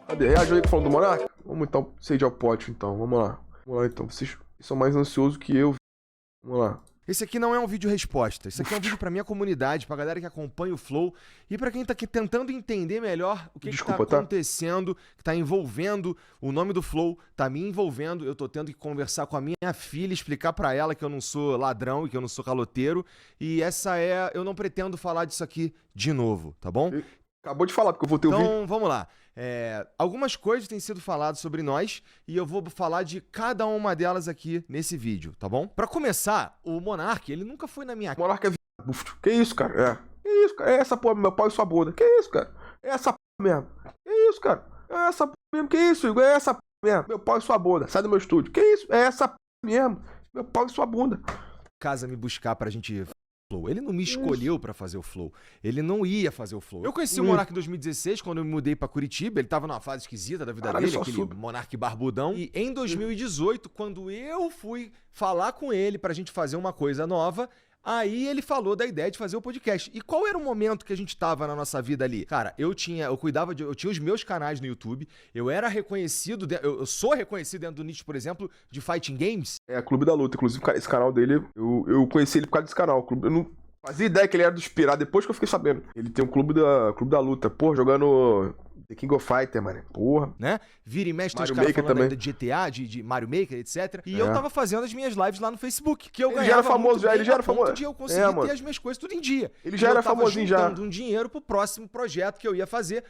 Cadê? Reagiu aí falando do Monark? Vamos então, sede ao pote então, vamos lá. Vamos lá então, vocês são mais ansiosos que eu. Vamos lá. Esse aqui não é um vídeo resposta, esse aqui é um vídeo pra minha comunidade, pra galera que acompanha o Flow e pra quem tá aqui tentando entender melhor o que tá acontecendo, que tá envolvendo o nome do Flow, tá me envolvendo, eu tô tendo que conversar com a minha filha, explicar pra ela que eu não sou ladrão e que eu não sou caloteiro, e eu não pretendo falar disso aqui de novo, tá bom? Acabou de falar, porque eu vou ter o vídeo. Então, vamos lá. Algumas coisas têm sido faladas sobre nós e eu vou falar de cada uma delas aqui nesse vídeo, tá bom? Pra começar, o Monark, ele nunca foi na minha casa. O Monark é viado. Que isso, cara? Que isso, cara? É essa porra, meu pau e sua bunda. Que isso, cara? É essa porra mesmo. Que isso, cara? É essa porra mesmo. Que isso, Igor? É essa porra mesmo. Meu pau e sua bunda. Sai do meu estúdio. Que isso? É essa porra mesmo. Meu pau e sua bunda. Casa me buscar pra gente... Flow. Ele não me escolheu pra fazer o Flow. Ele não ia fazer o Flow. Eu conheci o Monark em 2016, quando eu me mudei pra Curitiba. Ele tava numa fase esquisita da vida dele, aquele Monark barbudão. E em 2018, quando eu fui falar com ele pra gente fazer uma coisa nova, aí ele falou da ideia de fazer o podcast. E qual era o momento que a gente tava na nossa vida ali? Cara, eu tinha os meus canais no YouTube, eu era reconhecido, eu sou reconhecido dentro do nicho, por exemplo, de Fighting Games. É, Clube da Luta, inclusive esse canal dele, eu conheci ele por causa desse canal. Eu não fazia ideia que ele era do Inspirado, depois que eu fiquei sabendo. Ele tem um Clube da Luta, porra, jogando... The King of Fighter, mano. Porra. Né? Vira e mexe, tem os caras falando ainda de GTA, de Mario Maker, etc. E eu tava fazendo as mininhas lives lá no Facebook. Que eu ganhava já era famoso, ele já era famoso. De eu conseguir ter as minhas coisas tudo em dia. Ele já era famosinho já. Eu tava juntando um dinheiro pro próximo projeto que eu ia fazer.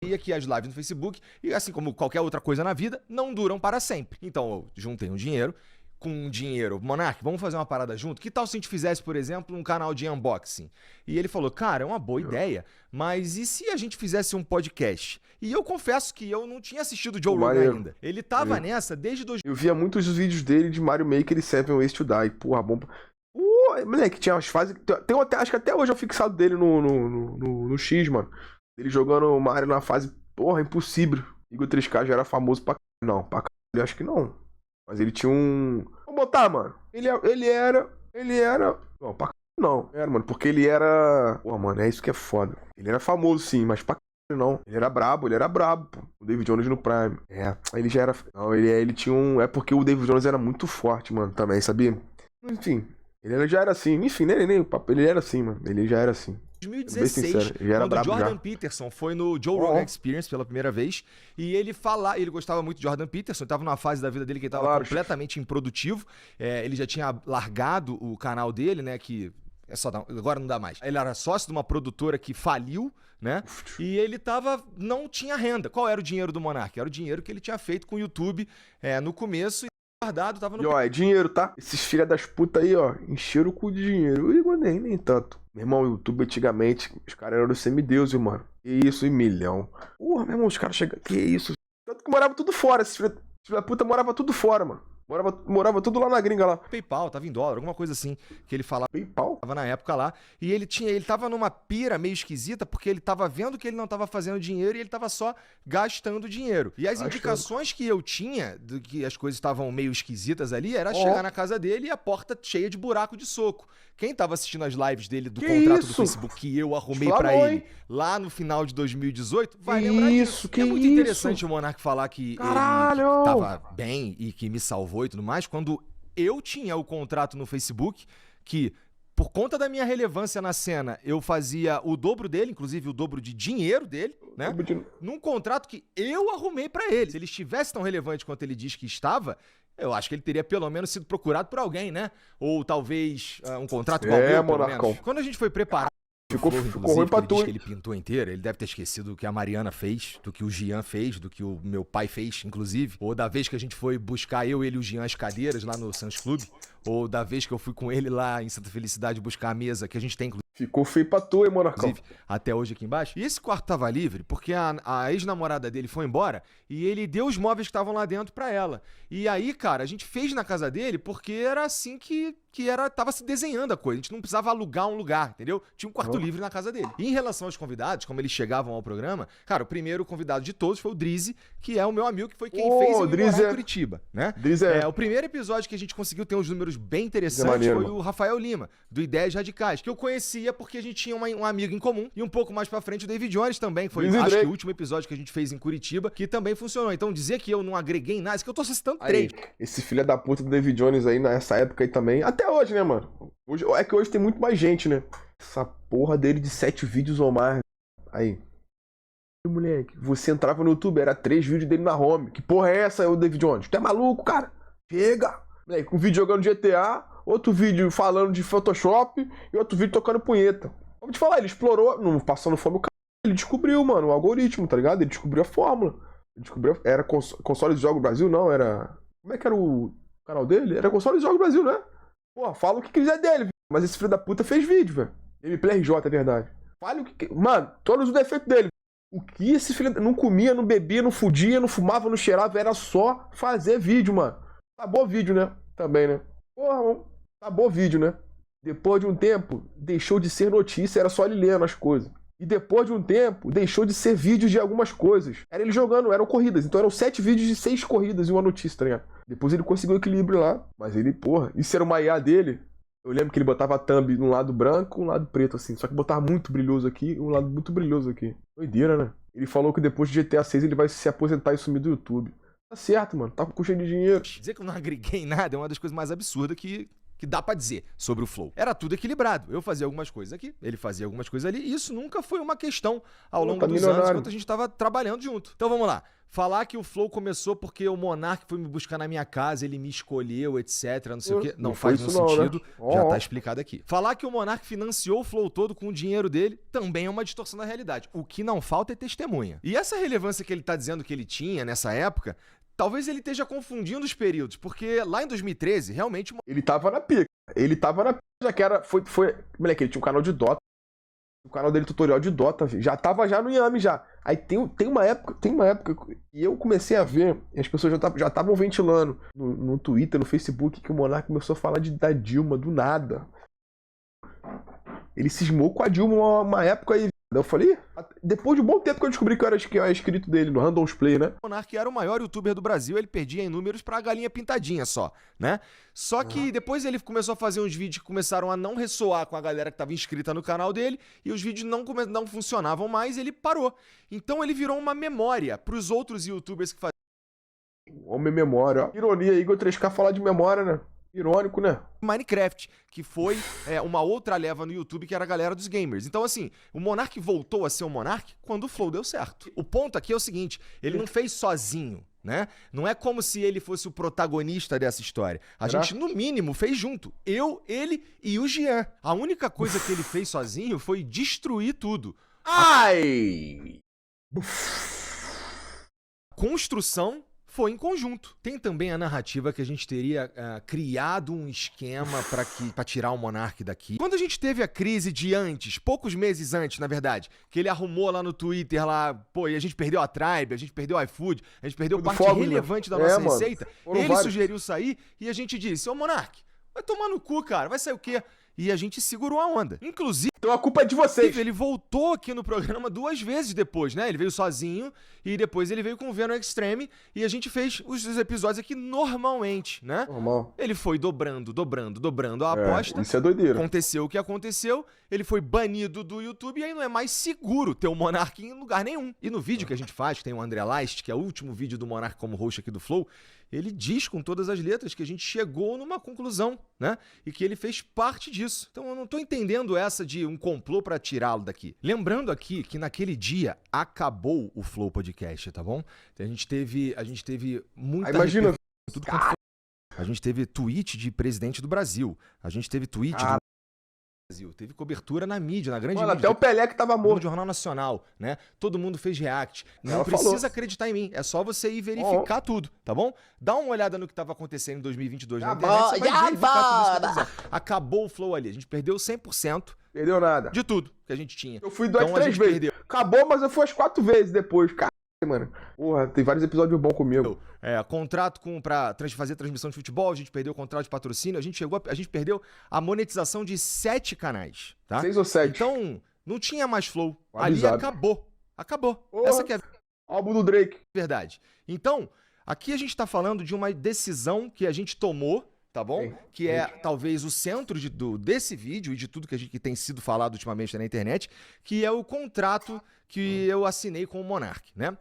E aqui as lives no Facebook, e assim como qualquer outra coisa na vida, não duram para sempre. Então eu juntei um dinheiro. Com dinheiro, Monark, vamos fazer uma parada junto? Que tal se a gente fizesse, por exemplo, um canal de unboxing? E ele falou, cara, é uma boa ideia, mas e se a gente fizesse um podcast? E eu confesso que eu não tinha assistido o Joe Rogan ainda. Ele tava nessa desde... Eu via muitos vídeos dele de Mario Maker e Seven Ways to Die. Porra, bom... moleque, tinha umas fases... acho que até hoje eu fixado dele no X, mano. Ele jogando Mario na fase... Porra, impossível. Igor 3K já era famoso pra... Não, pra caralho, acho que não. Mas ele tinha um... Vou botar, mano. Ele era... Não, pra c... não. Era, mano, porque ele era... Pô, mano, é isso que é foda. Ele era famoso, sim, mas pra c... não. Ele era brabo, pô. O David Jones no Prime. Ele já era... Não, ele tinha um... É porque o David Jones era muito forte, mano, também, sabia? Enfim, já era assim. Enfim, nem o papo. Ele era assim, mano. Ele já era assim. 2016, quando o Jordan Peterson foi no Joe Rogan Experience pela primeira vez, e ele gostava muito de Jordan Peterson, estava numa fase da vida dele que ele estava completamente improdutivo, ele já tinha largado o canal dele, né, que agora não dá mais. Ele era sócio de uma produtora que faliu, né, e ele não tinha renda. Qual era o dinheiro do Monark? Era o dinheiro que ele tinha feito com o YouTube no começo, guardado, tava no... E ó, é dinheiro, tá? Esses filha das putas aí, ó, encheram o cu de dinheiro. O Igor nem tanto. Meu irmão, o YouTube antigamente, os caras eram semideuses, mano. Que isso, 1 milhão. Porra, meu irmão, os caras chegam... Que isso? Tanto que morava tudo fora. Esses filha da puta morava tudo fora, mano. Morava tudo lá na gringa lá. PayPal, tava em dólar, alguma coisa assim que ele falava. PayPal? Tava na época lá. E ele tava numa pira meio esquisita porque ele tava vendo que ele não tava fazendo dinheiro e ele tava só gastando dinheiro. E as indicações que eu tinha de que as coisas estavam meio esquisitas ali era chegar na casa dele e a porta cheia de buraco de soco. Quem tava assistindo as lives dele do contrato do Facebook que eu arrumei pra ele lá no final de 2018 vai lembrar disso. É muito interessante o Monark falar que ele tava bem e que me salvou e tudo mais, quando eu tinha o contrato no Facebook, que por conta da minha relevância na cena, eu fazia o dobro dele, inclusive o dobro de dinheiro dele, né? Num contrato que eu arrumei pra ele. Se ele estivesse tão relevante quanto ele diz que estava, eu acho que ele teria pelo menos sido procurado por alguém, né? Ou talvez um contrato igual meu, pelo menos. Quando a gente foi preparar ficou ruim pra tu. Que ele pintou inteiro, ele deve ter esquecido do que a Mariana fez, do que o Gian fez, do que o meu pai fez, inclusive. Ou da vez que a gente foi buscar ele e o Gian as cadeiras lá no Sans Club. Ou da vez que eu fui com ele lá em Santa Felicidade buscar a mesa que a gente tem, inclusive. Ficou feio pra tu, hein, Monarcão? Até hoje aqui embaixo. E esse quarto tava livre porque a ex-namorada dele foi embora e ele deu os móveis que estavam lá dentro pra ela. E aí, cara, a gente fez na casa dele porque era assim que que tava se desenhando a coisa. A gente não precisava alugar um lugar, entendeu? Tinha um quarto livre na casa dele. E em relação aos convidados, como eles chegavam ao programa, cara, o primeiro convidado de todos foi o Drizzy, que é o meu amigo, que foi quem fez eu morar em Curitiba, né? O primeiro episódio que a gente conseguiu ter uns números bem interessantes foi o Rafael Lima, do Ideias Radicais, que eu conhecia porque a gente tinha um amigo em comum. E um pouco mais pra frente o David Jones também, que foi, acho que o último episódio que a gente fez em Curitiba, que também funcionou. Então dizer que eu não agreguei em nada, isso que eu tô citando três. Esse filho da puta do David Jones aí, nessa época aí também, até hoje, né, mano? É que hoje tem muito mais gente, né? Essa porra dele de 7 vídeos ou mais. Aí. Moleque, você entrava no YouTube, era 3 vídeos dele na home. Que porra é essa, o David Jones? Tu é maluco, cara? Chega! Moleque, um vídeo jogando GTA, outro vídeo falando de Photoshop e outro vídeo tocando punheta. Vou te falar, ele explorou, não passando fome o cara. Ele descobriu, mano, o algoritmo, tá ligado? Ele descobriu a fórmula. Ele descobriu. Era console de jogos Brasil, não? Era. Como é que era o canal dele? Era console de jogos Brasil, né? Porra, fala o que quiser dele, mas esse filho da puta fez vídeo, velho. Gameplay RJ, é verdade. Fale o que. Mano, todos os defeitos dele. O que esse filho. Não comia, não bebia, não fudia, não fumava, não cheirava. Era só fazer vídeo, mano. Acabou o vídeo, né? Também, né? Porra, mano. Acabou o vídeo, né? Depois de um tempo, deixou de ser notícia, era só ele lendo as coisas. E depois de um tempo, deixou de ser vídeos de algumas coisas. Era ele jogando, eram corridas. Então eram 7 vídeos de 6 corridas e uma notícia, tá ligado? Depois ele conseguiu o equilíbrio lá. Mas ele, porra, isso era uma IA dele. Eu lembro que ele botava a thumb num lado branco e um lado preto, assim. Só que botava muito brilhoso aqui e um lado muito brilhoso aqui. Doideira, né? Ele falou que depois de GTA 6 ele vai se aposentar e sumir do YouTube. Tá certo, mano. Tá com custo de dinheiro. Dizer que eu não agreguei em nada é uma das coisas mais absurdas que dá pra dizer sobre o Flow. Era tudo equilibrado. Eu fazia algumas coisas aqui, ele fazia algumas coisas ali, e isso nunca foi uma questão ao longo dos anos, enquanto a gente tava trabalhando junto. Então vamos lá. Falar que o Flow começou porque o Monark foi me buscar na minha casa, ele me escolheu, etc, não sei o quê. Não faz nenhum sentido, né? Já tá explicado aqui. Falar que o Monark financiou o Flow todo com o dinheiro dele também é uma distorção da realidade. O que não falta é testemunha. E essa relevância que ele tá dizendo que ele tinha nessa época, talvez ele esteja confundindo os períodos, porque lá em 2013, realmente... Ele tava na pica. Ele tava na pica, já que era... Moleque, ele tinha um canal de Dota. O canal dele, tutorial de Dota, já tava já no Yami já. Aí tem uma época e eu comecei a ver, e as pessoas já estavam ventilando no Twitter, no Facebook, que o Monark começou a falar da Dilma, do nada. Ele cismou com a Dilma uma época aí. Eu falei, depois de um bom tempo que eu descobri que eu era inscrito dele no Randoms Play, né? O Monark era o maior youtuber do Brasil, ele perdia em números pra galinha pintadinha só, né? Só que depois ele começou a fazer uns vídeos que começaram a não ressoar com a galera que tava inscrita no canal dele, e os vídeos não funcionavam mais, e ele parou. Então ele virou uma memória pros outros youtubers que faziam. Homem memória, ó. Ironia, Igor 3K falar de memória, né? Irônico, né? Minecraft, que foi uma outra leva no YouTube, que era a galera dos gamers. Então, assim, o Monark voltou a ser o Monark quando o Flow deu certo. O ponto aqui é o seguinte, ele não fez sozinho, né? Não é como se ele fosse o protagonista dessa história. A gente, no mínimo, fez junto. Eu, ele e o Jean. A única coisa que ele fez sozinho foi destruir tudo. Ai! Construção foi em conjunto. Tem também a narrativa que a gente teria criado um esquema pra tirar o Monark daqui. Quando a gente teve a crise de antes, poucos meses antes, na verdade, que ele arrumou lá no Twitter, lá, pô, e a gente perdeu a Tribe, a gente perdeu o iFood, a gente perdeu parte relevante da nossa receita, ele sugeriu sair e a gente disse, ô Monark, vai tomar no cu, cara, vai sair o quê? E a gente segurou a onda. Inclusive... Então a culpa é de vocês. Ele voltou aqui no programa 2 vezes depois, né? Ele veio sozinho e depois ele veio com o Venom Extreme e a gente fez os episódios aqui normalmente, né? Normal. Ele foi dobrando a aposta. Isso é doideira. Aconteceu o que aconteceu. Ele foi banido do YouTube e aí não é mais seguro ter o Monark em lugar nenhum. E no vídeo que a gente faz, que tem o André Leist, que é o último vídeo do Monark como host aqui do Flow, ele diz com todas as letras que a gente chegou numa conclusão, né? E que ele fez parte disso. Então eu não tô entendendo essa de um complô pra tirá-lo daqui. Lembrando aqui que naquele dia acabou o Flow Podcast, tá bom? Então, a gente teve muita... Imagina... Tudo quanto foi. A gente teve tweet de presidente do Brasil. A gente teve tweet do Brasil. Teve cobertura na mídia, na grande mídia. Até o Pelé que tava morto. No Jornal Nacional, né? Todo mundo fez react. Não precisa acreditar em mim. É só você ir verificar tudo, tá bom? Dá uma olhada no que tava acontecendo em 2022 na internet. Você vai verificar tudo isso. Acabou o Flow ali. A gente perdeu 100%. Perdeu nada. De tudo que a gente tinha. Eu fui doar 3 vezes. Perdeu. Acabou, mas eu fui as 4 vezes depois. Cara, mano. Porra, tem vários episódios bons comigo. Contrato pra fazer transmissão de futebol, a gente perdeu o contrato de patrocínio, a gente perdeu a monetização de 7 canais, tá? 6 ou 7. Então, não tinha mais Flow. Avisado. Ali acabou. Porra. Essa que é a Álbum do Drake. verdade. Então, aqui a gente tá falando de uma decisão que a gente tomou, tá bom? Sim. Que é talvez o centro desse vídeo e de tudo que tem sido falado ultimamente na internet, que é o contrato que eu assinei com o Monark, né?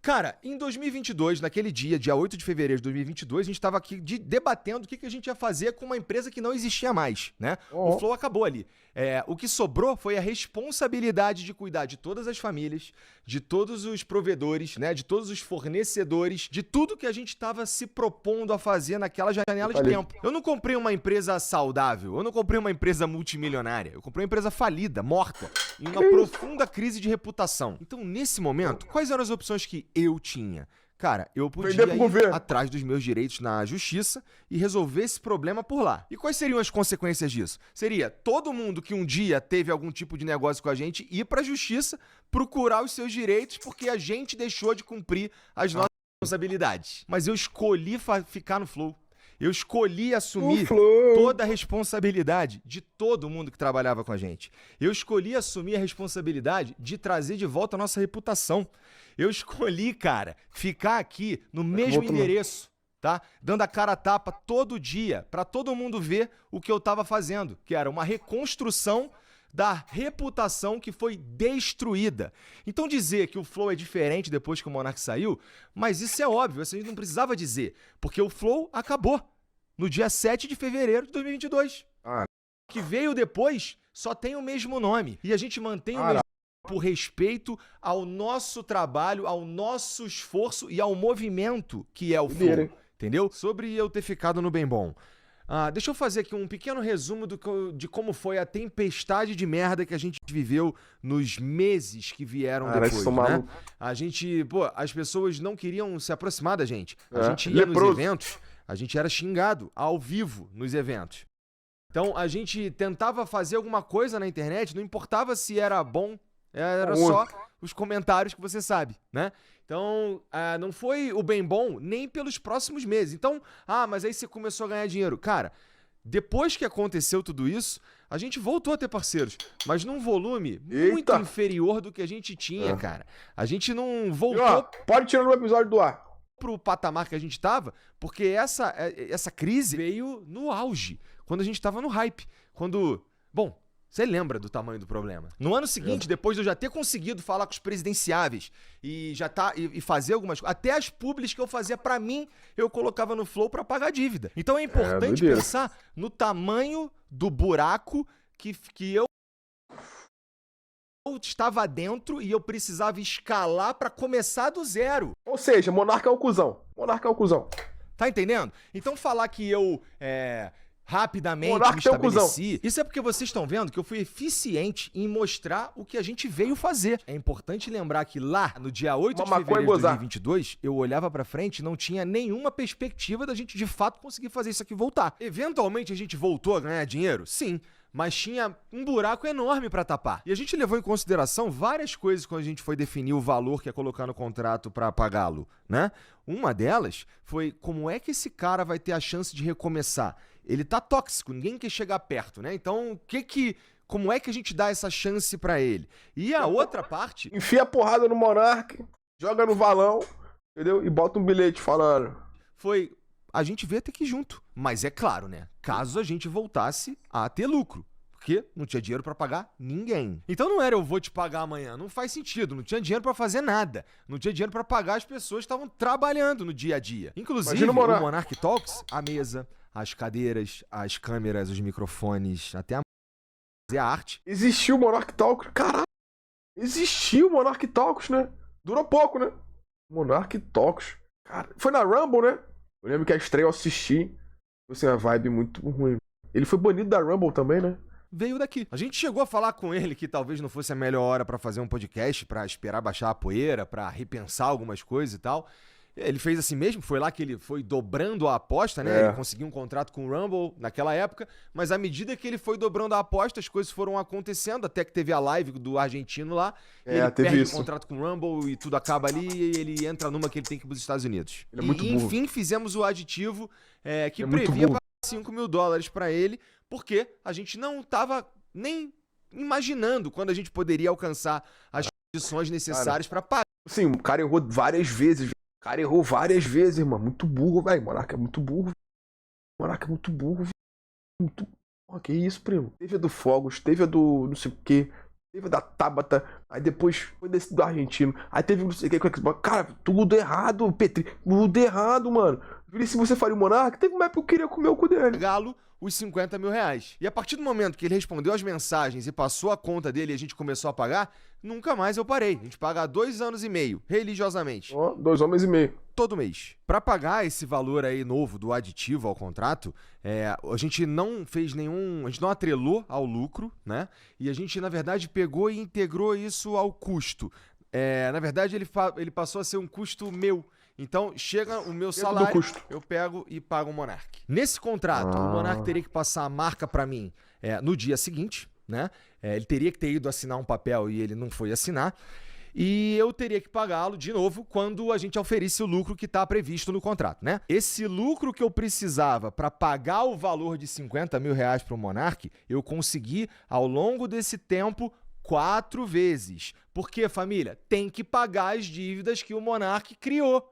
Cara, em 2022, naquele dia 8 de fevereiro de 2022, a gente estava aqui debatendo o que a gente ia fazer com uma empresa que não existia mais, né? O Flow acabou ali. O que sobrou foi a responsabilidade de cuidar de todas as famílias, de todos os provedores, né? De todos os fornecedores, de tudo que a gente estava se propondo a fazer naquela janela de tempo. Eu não comprei uma empresa saudável, eu não comprei uma empresa multimilionária, eu comprei uma empresa falida, morta, em uma profunda crise de reputação. Então, nesse momento, quais eram as opções que eu tinha? Cara, eu podia ir atrás dos meus direitos na justiça e resolver esse problema por lá. E quais seriam as consequências disso? Seria todo mundo que um dia teve algum tipo de negócio com a gente ir pra justiça procurar os seus direitos porque a gente deixou de cumprir as nossas responsabilidades. Mas eu escolhi ficar no Flow. Eu escolhi assumir toda a responsabilidade de todo mundo que trabalhava com a gente. Eu escolhi assumir a responsabilidade de trazer de volta a nossa reputação. Eu escolhi, cara, ficar aqui no mesmo endereço, tá? Dando a cara a tapa todo dia pra todo mundo ver o que eu tava fazendo, que era uma reconstrução da reputação que foi destruída. Então dizer que o Flow é diferente depois que o Monark saiu, mas isso é óbvio, isso a gente não precisava dizer, porque o Flow acabou no dia 7 de fevereiro de 2022. O que veio depois só tem o mesmo nome, e a gente mantém o mesmo por respeito ao nosso trabalho, ao nosso esforço e ao movimento que é o Flow, entendeu? Sobre eu ter ficado no Bem Bom. Deixa eu fazer aqui um pequeno resumo de como foi a tempestade de merda que a gente viveu nos meses que vieram depois, né? A gente, as pessoas não queriam se aproximar da gente. A gente ia nos eventos, a gente era xingado ao vivo nos eventos. Então, a gente tentava fazer alguma coisa na internet, não importava se era bom, era só os comentários que você sabe, né? Então, não foi o Bem Bom nem pelos próximos meses. Então, mas aí você começou a ganhar dinheiro. Cara, depois que aconteceu tudo isso, a gente voltou a ter parceiros, mas num volume muito inferior do que a gente tinha, cara. A gente não voltou... Pode tirar no episódio do ar. Pro patamar que a gente tava, porque essa crise veio no auge, quando a gente tava no hype. Bom, você lembra do tamanho do problema. No ano seguinte, depois de eu já ter conseguido falar com os presidenciáveis e fazer algumas coisas, até as publis que eu fazia pra mim, eu colocava no Flow pra pagar a dívida. Então é importante pensar no tamanho do buraco que eu estava dentro e eu precisava escalar pra começar do zero. Ou seja, Monark é o cuzão. Tá entendendo? Então falar que eu... rapidamente me estabeleci. Isso é porque vocês estão vendo que eu fui eficiente em mostrar o que a gente veio fazer. É importante lembrar que lá, no dia 8 de fevereiro de 2022, eu olhava pra frente e não tinha nenhuma perspectiva da gente de fato conseguir fazer isso aqui voltar. Eventualmente a gente voltou a ganhar dinheiro? Sim. Mas tinha um buraco enorme pra tapar. E a gente levou em consideração várias coisas quando a gente foi definir o valor que ia colocar no contrato pra pagá-lo, né? Uma delas foi como é que esse cara vai ter a chance de recomeçar? Ele tá tóxico, ninguém quer chegar perto, né? Então, como é que a gente dá essa chance pra ele? E a outra parte... Enfia a porrada no Monark, joga no valão, entendeu? E bota um bilhete falando. A gente veio até aqui junto. Mas é claro, né? Caso a gente voltasse a ter lucro. Porque não tinha dinheiro pra pagar ninguém. Então não era eu vou te pagar amanhã. Não faz sentido. Não tinha dinheiro pra fazer nada. Não tinha dinheiro pra pagar as pessoas que estavam trabalhando no dia a dia. Inclusive, o Monark Talks, a mesa, as cadeiras, as câmeras, os microfones, até a arte. Existiu o Monark Talks? Caralho! Existiu o Monark Talks, né? Durou pouco, né? Monark Talks. Cara, foi na Rumble, né? Eu lembro que a estreia eu assisti. Foi assim, uma vibe muito ruim. Ele foi banido da Rumble também, né? Veio daqui. A gente chegou a falar com ele que talvez não fosse a melhor hora pra fazer um podcast, pra esperar baixar a poeira, pra repensar algumas coisas e tal. Ele fez assim mesmo, foi lá que ele foi dobrando a aposta, né? Ele conseguiu um contrato com o Rumble naquela época, mas à medida que ele foi dobrando a aposta, as coisas foram acontecendo, até que teve a live do argentino lá, ele perde o contrato com o Rumble e tudo acaba ali, e ele entra numa que ele tem que ir para os Estados Unidos. Ele é muito burro. Enfim, fizemos o aditivo que previa pagar $5 mil para ele, porque a gente não tava nem imaginando quando a gente poderia alcançar as condições necessárias para pagar. Sim, o cara errou várias vezes. O cara errou várias vezes, irmão. Muito burro, velho. Monarca é muito burro. Monarca é muito burro, velho. Muito... Porra, que isso, primo? Teve a do Fogos, teve a do não sei o quê, teve a da Tabata, aí depois foi desse do argentino, aí teve não sei o quê. Cara, tudo errado, Petri. Tudo errado, mano. Se você faria o Monarca, teve uma época que eu queria comer o cu dele. Galo, os $50 mil. E a partir do momento que ele respondeu as mensagens e passou a conta dele e a gente começou a pagar, nunca mais eu parei. A gente paga há 2 anos e meio, religiosamente. 2 homens e meio. Todo mês. Pra pagar esse valor aí novo do aditivo ao contrato, a gente não fez nenhum... A gente não atrelou ao lucro, né? E a gente, na verdade, pegou e integrou isso ao custo. Na verdade, ele passou a ser um custo meu. Então, chega o meu salário, eu pego e pago o Monark. Nesse contrato, o Monark teria que passar a marca pra mim no dia seguinte, né? Ele teria que ter ido assinar um papel e ele não foi assinar. E eu teria que pagá-lo de novo quando a gente oferisse o lucro que está previsto no contrato, né? Esse lucro que eu precisava para pagar o valor de $50 mil para o Monark, eu consegui ao longo desse tempo 4 vezes. Porque, família, tem que pagar as dívidas que o Monark criou.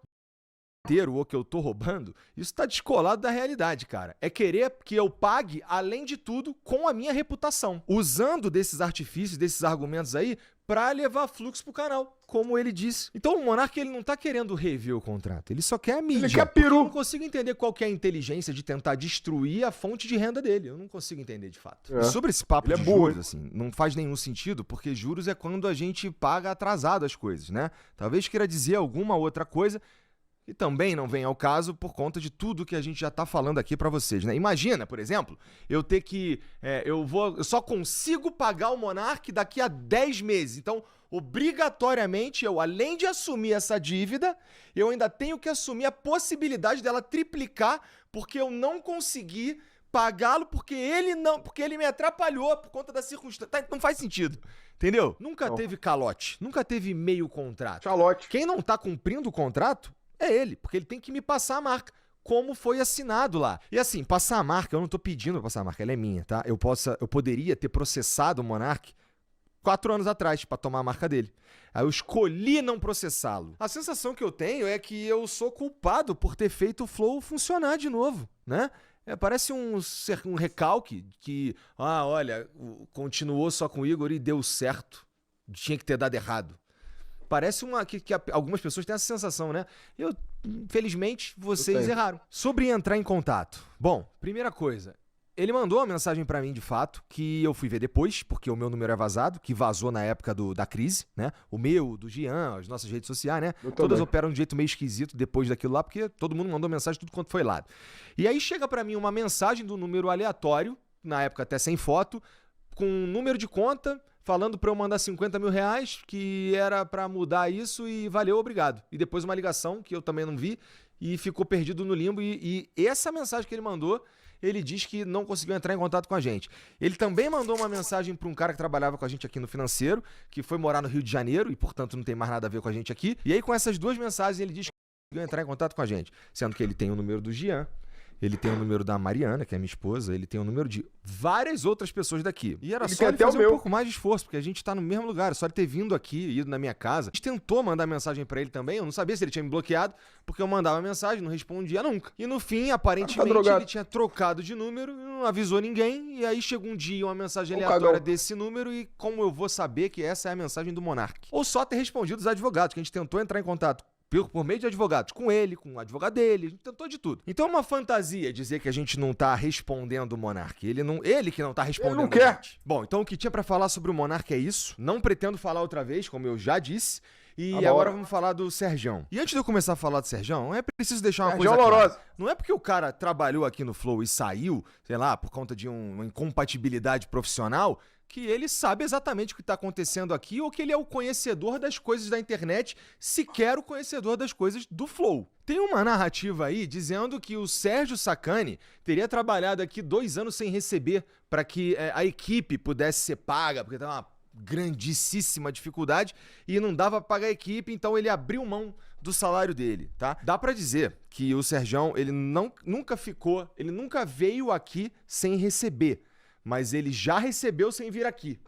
O que eu tô roubando, isso tá descolado da realidade, cara. É querer que eu pague, além de tudo, com a minha reputação. Usando desses artifícios, desses argumentos aí, pra levar fluxo pro canal, como ele disse. Então o Monark, ele não tá querendo rever o contrato, ele só quer a mídia. Ele quer peru. Eu não consigo entender qual que é a inteligência de tentar destruir a fonte de renda dele. Eu não consigo entender de fato. E sobre esse papo de juros, assim, não faz nenhum sentido, porque juros é quando a gente paga atrasado as coisas, né? Talvez queira dizer alguma outra coisa, e também não vem ao caso por conta de tudo que a gente já está falando aqui para vocês, né? Imagina, por exemplo, eu ter que... eu só consigo pagar o Monark daqui a 10 meses. Então, obrigatoriamente, eu, além de assumir essa dívida, eu ainda tenho que assumir a possibilidade dela triplicar, porque eu não consegui pagá-lo, porque ele me atrapalhou por conta da circunstância. Não faz sentido. Entendeu? Nunca teve calote, nunca teve meio contrato. Calote. Quem não tá cumprindo o contrato é ele, porque ele tem que me passar a marca, como foi assinado lá. E assim, passar a marca, eu não tô pedindo pra passar a marca, ela é minha, tá? Eu poderia ter processado o Monark 4 anos atrás pra tomar a marca dele. Aí eu escolhi não processá-lo. A sensação que eu tenho é que eu sou culpado por ter feito o Flow funcionar de novo, né? Parece um recalque que, olha, continuou só com o Igor e deu certo. Tinha que ter dado errado. Parece que algumas pessoas têm essa sensação, né? Infelizmente, vocês erraram. Sobre entrar em contato. Bom, primeira coisa. Ele mandou uma mensagem pra mim, de fato, que eu fui ver depois, porque o meu número é vazado, que vazou na época da crise, né? O meu, do Gian, as nossas redes sociais, né? Todas operam de um jeito meio esquisito depois daquilo lá, porque todo mundo mandou mensagem tudo quanto foi lado. E aí chega pra mim uma mensagem do número aleatório, na época até sem foto, com um número de conta, falando pra eu mandar $50 mil, que era pra mudar isso e valeu, obrigado. E depois uma ligação que eu também não vi e ficou perdido no limbo. E essa mensagem que ele mandou, ele diz que não conseguiu entrar em contato com a gente. Ele também mandou uma mensagem pra um cara que trabalhava com a gente aqui no financeiro, que foi morar no Rio de Janeiro e, portanto, não tem mais nada a ver com a gente aqui. E aí, com essas 2 mensagens, ele diz que não conseguiu entrar em contato com a gente. Sendo que ele tem o número do Gian, ele tem o número da Mariana, que é minha esposa, ele tem o número de várias outras pessoas daqui. E era só ele fazer um pouco mais de esforço, porque a gente tá no mesmo lugar, só ele ter vindo aqui, ido na minha casa. A gente tentou mandar mensagem pra ele também, eu não sabia se ele tinha me bloqueado, porque eu mandava mensagem, não respondia nunca. E no fim, aparentemente, ele tinha trocado de número, não avisou ninguém, e aí chegou um dia uma mensagem aleatória desse número, e como eu vou saber que essa é a mensagem do Monark? Ou só ter respondido os advogados, que a gente tentou entrar em contato por meio de advogados, com ele, com o advogado dele, a gente tentou de tudo. Então é uma fantasia dizer que a gente não tá respondendo o Monark. Ele que não tá respondendo. Ele não quer. Bom, então o que tinha pra falar sobre o Monark é isso. Não pretendo falar outra vez, como eu já disse. E Tá bom. agora vamos falar do Serjão. E antes de eu começar a falar do Serjão, é preciso deixar uma Serjão coisa clara. Lourosa. Não é porque o cara trabalhou aqui no Flow e saiu, sei lá, por conta de uma incompatibilidade profissional, que ele sabe exatamente o que está acontecendo aqui ou que ele é o conhecedor das coisas da internet, sequer o conhecedor das coisas do Flow. Tem uma narrativa aí dizendo que o Sérgio Sacani teria trabalhado aqui 2 anos sem receber para que a equipe pudesse ser paga, porque estava uma grandíssima dificuldade e não dava para pagar a equipe, então ele abriu mão do salário dele, tá? Dá pra dizer que o Serjão, ele nunca veio aqui sem receber, mas ele já recebeu sem vir aqui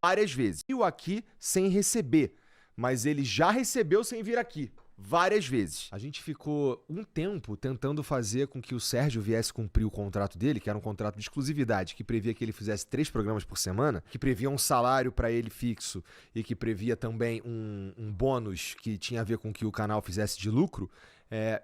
várias vezes. Veio aqui sem receber, mas ele já recebeu sem vir aqui várias vezes. A gente ficou um tempo tentando fazer com que o Sérgio viesse cumprir o contrato dele, que era um contrato de exclusividade, que previa que ele fizesse 3 programas por semana, que previa um salário pra ele fixo e que previa também um bônus que tinha a ver com que o canal fizesse de lucro.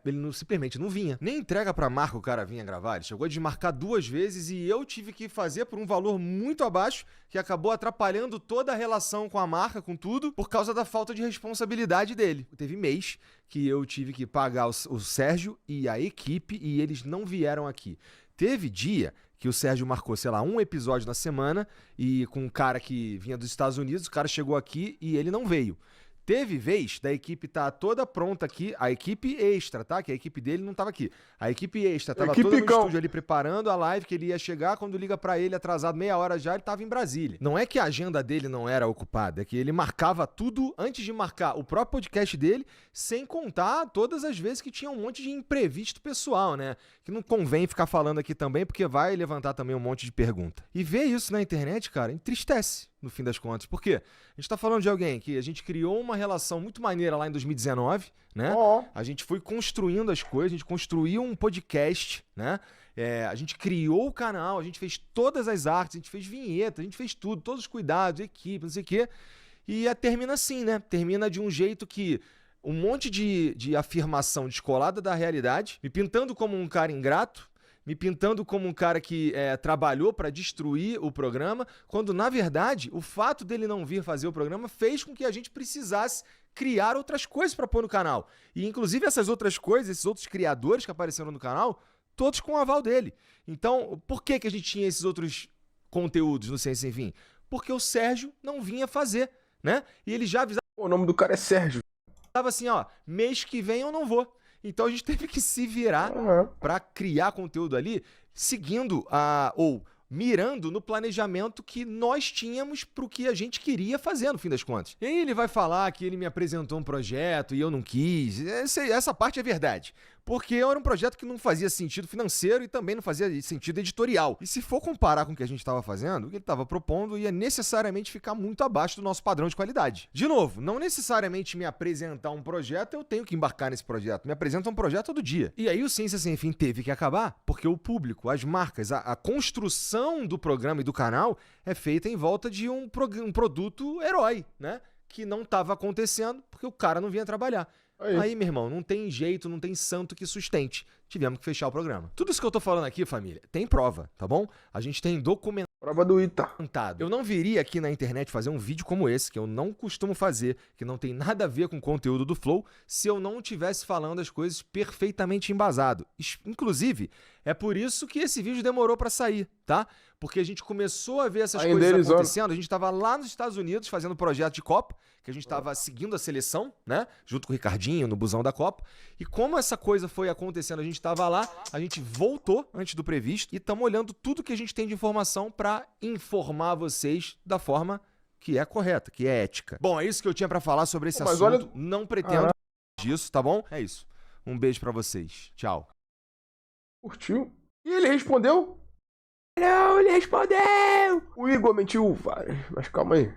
Ele simplesmente não vinha. Nem entrega pra marca o cara vinha gravar. Ele chegou a desmarcar 2 vezes e eu tive que fazer por um valor muito abaixo, que acabou atrapalhando toda a relação com a marca, com tudo, por causa da falta de responsabilidade dele. Teve mês que eu tive que pagar o Sérgio e a equipe e eles não vieram aqui. Teve dia que o Sérgio marcou, sei lá, um episódio na semana e com um cara que vinha dos Estados Unidos, o cara chegou aqui e ele não veio. Teve vez da equipe tá toda pronta aqui, a equipe extra, tá? Que a equipe dele não tava aqui. A equipe extra tava toda no estúdio ali preparando a live que ele ia chegar, quando liga pra ele atrasado meia hora já, ele tava em Brasília. Não é que a agenda dele não era ocupada, é que ele marcava tudo antes de marcar o próprio podcast dele, sem contar todas as vezes que tinha um monte de imprevisto pessoal, né? Que não convém ficar falando aqui também, porque vai levantar também um monte de pergunta. E ver isso na internet, cara, entristece. No fim das contas. Por quê? A gente tá falando de alguém que a gente criou uma relação muito maneira lá em 2019, né? A gente foi construindo as coisas, a gente construiu um podcast, né? A gente criou o canal, a gente fez todas as artes, a gente fez vinheta, a gente fez tudo, todos os cuidados, equipe, não sei o quê. E termina assim, né? Termina de um jeito que um monte de afirmação descolada da realidade, me pintando como um cara ingrato, me pintando como um cara que trabalhou para destruir o programa, quando, na verdade, o fato dele não vir fazer o programa fez com que a gente precisasse criar outras coisas para pôr no canal. E, inclusive, essas outras coisas, esses outros criadores que apareceram no canal, todos com o aval dele. Então, por que a gente tinha esses outros conteúdos no Ciência Sem Fim? Porque o Sérgio não vinha fazer, né? E ele já avisava... O nome do cara é Sérgio. Tava assim, ó, mês que vem eu não vou. Então a gente teve que se virar para criar conteúdo ali, seguindo ou mirando no planejamento que nós tínhamos pro que a gente queria fazer, no fim das contas. E aí ele vai falar que ele me apresentou um projeto e eu não quis. Essa parte é verdade. Porque era um projeto que não fazia sentido financeiro e também não fazia sentido editorial. E se for comparar com o que a gente estava fazendo, o que ele estava propondo ia necessariamente ficar muito abaixo do nosso padrão de qualidade. De novo, não necessariamente me apresentar um projeto, eu tenho que embarcar nesse projeto. Me apresenta um projeto todo dia. E aí o Ciência Sem Fim teve que acabar porque o público, as marcas, a construção do programa e do canal é feita em volta de um produto herói, né? Que não estava acontecendo porque o cara não vinha trabalhar. Aí, meu irmão, não tem jeito, não tem santo que sustente. Tivemos que fechar o programa. Tudo isso que eu tô falando aqui, família, tem prova, tá bom? A gente tem documentado. Prova do Ita. Eu não viria aqui na internet fazer um vídeo como esse, que eu não costumo fazer, que não tem nada a ver com o conteúdo do Flow, se eu não estivesse falando as coisas perfeitamente embasado. Inclusive, é por isso que esse vídeo demorou pra sair, tá? Porque a gente começou a ver essas coisas acontecendo, a gente tava lá nos Estados Unidos fazendo projeto de Copa, que a gente tava seguindo a seleção, né? Junto com o Ricardinho, no busão da Copa. E como essa coisa foi acontecendo, a gente tava lá, a gente voltou antes do previsto e estamos olhando tudo que a gente tem de informação pra informar vocês da forma que é correta, que é ética. Bom, é isso que eu tinha pra falar sobre esse assunto. Olha... Não pretendo disso, tá bom? É isso. Um beijo pra vocês. Tchau. Curtiu? E ele respondeu? Não, ele respondeu! O Igor mentiu, mas calma aí.